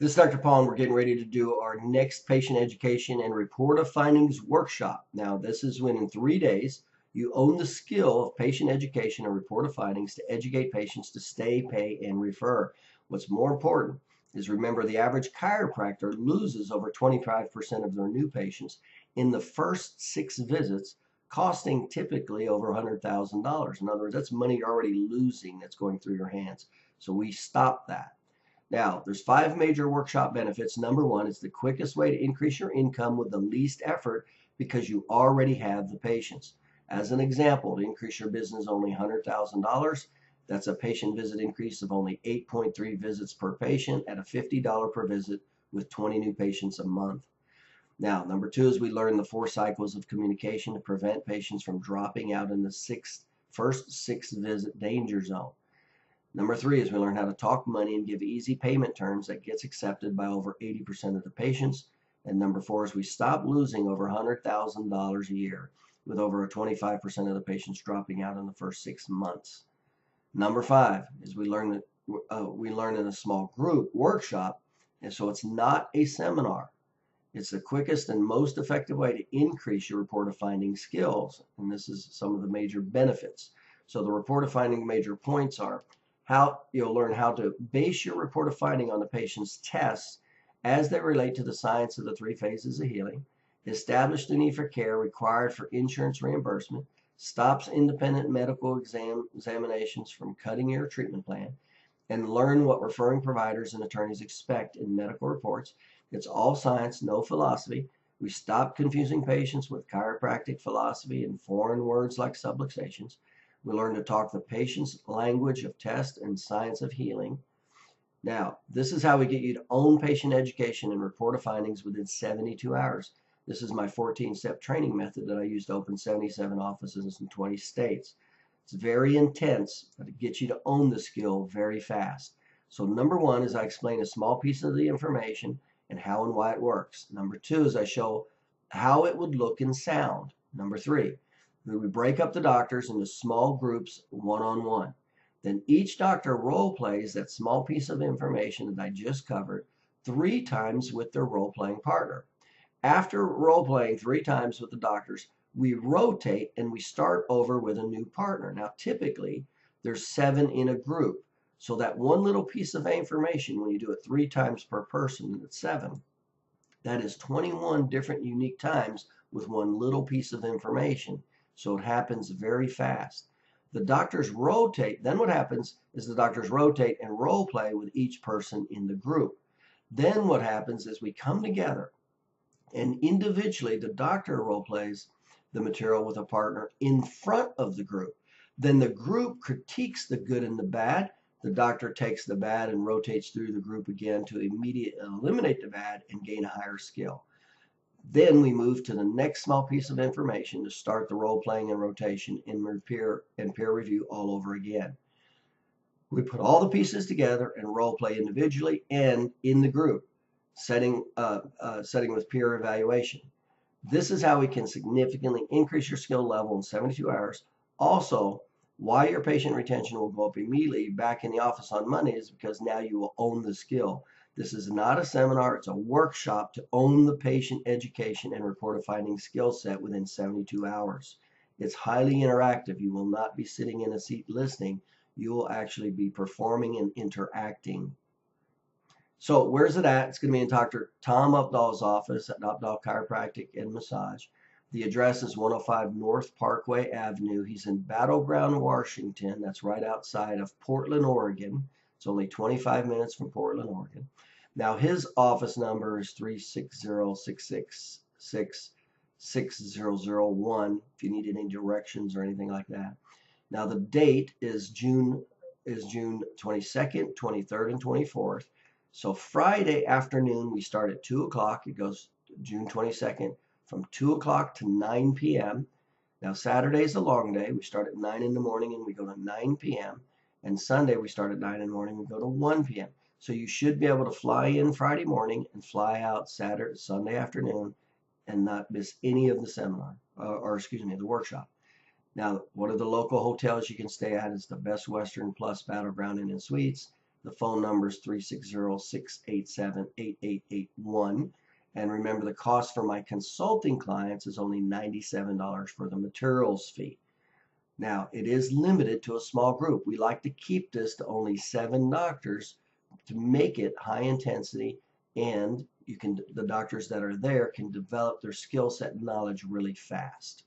This is Dr. Paul, and we're getting ready to do our next patient education and report of findings workshop. Now, this is when in 3 days you own the skill of patient education and report of findings to educate patients to stay, pay, and refer. What's more important is remember the average chiropractor loses over 25% of their new patients in the first 6 visits, costing typically over $100,000. In other words, that's money you're already losing that's going through your hands. So we stop that. Now, there's 5 major workshop benefits. Number one, it's the quickest way to increase your income with the least effort because you already have the patients. As an example, to increase your business only $100,000, that's a patient visit increase of only 8.3 visits per patient at a $50 per visit with 20 new patients a month. Now, number two is we learn the 4 cycles of communication to prevent patients from dropping out in the first 6 visit danger zone. Number three is we learn how to talk money and give easy payment terms that gets accepted by over 80% of the patients. And number four is we stop losing over $100,000 a year with over 25% of the patients dropping out in the first 6 months. Number five is we learn in a small group workshop, and so it's not a seminar. It's the quickest and most effective way to increase your report of finding skills, and this is some of the major benefits. So the report of finding major points are how you'll learn how to base your report of finding on the patient's tests as they relate to the science of the 3 phases of healing, establish the need for care required for insurance reimbursement, stops independent medical examinations from cutting your treatment plan, and learn what referring providers and attorneys expect in medical reports. It's all science, no philosophy. We stop confusing patients with chiropractic philosophy and foreign words like subluxations. We learn to talk the patient's language of test and science of healing. Now, this is how we get you to own patient education and report of findings within 72 hours. This is my 14-step training method that I use to open 77 offices in 20 states. It's very intense, but it gets you to own the skill very fast. So number one is I explain a small piece of the information and how and why it works. Number two is I show how it would look and sound. Number three, we break up the doctors into small groups one-on-one. Then each doctor role plays that small piece of information that I just covered 3 times with their role-playing partner. After role-playing 3 times with the doctors, we rotate and we start over with a new partner. Now, typically, there's 7 in a group. So that one little piece of information, when you do it 3 times per person, it's 7. That is 21 different unique times with one little piece of information. So it happens very fast. The doctors rotate. Then what happens is the doctors rotate and role play with each person in the group. Then what happens is we come together and individually the doctor role plays the material with a partner in front of the group. Then the group critiques the good and the bad. The doctor takes the bad and rotates through the group again to immediately eliminate the bad and gain a higher skill. Then we move to the next small piece of information to start the role playing and rotation and peer review all over again. We put all the pieces together and role play individually and in the group, setting with peer evaluation. This is how we can significantly increase your skill level in 72 hours. Also, why your patient retention will go up immediately back in the office on Monday is because now you will own the skill. This is not a seminar, it's a workshop to own the patient education and report of finding skill set within 72 hours. It's highly interactive. You will not be sitting in a seat listening. You will actually be performing and interacting. So where's it at? It's going to be in Dr. Tom Updahl's office at Updahl Chiropractic and Massage. The address is 105 North Parkway Avenue. He's in Battleground, Washington. That's right outside of Portland, Oregon. It's only 25 minutes from Portland, Oregon. Now his office number is 360-666-6001 if you need any directions or anything like that. Now the date is June 22nd, 23rd, and 24th. So Friday afternoon we start at 2 o'clock. It goes June 22nd from 2 o'clock to 9 p.m. Now Saturday's a long day. We start at 9 in the morning and we go to 9 p.m. And Sunday we start at 9 in the morning and we go to 1 p.m. So you should be able to fly in Friday morning and fly out Sunday afternoon and not miss any of the seminar, the workshop. Now, what are the local hotels you can stay at? It's the Best Western plus Battleground Inn and Suites, The phone number is 360-687-8881. And remember, the cost for my consulting clients is only $97 for the materials fee. Now, it is limited to a small group. We like to keep this to only 7 doctors to make it high intensity, and the doctors that are there can develop their skill set and knowledge really fast.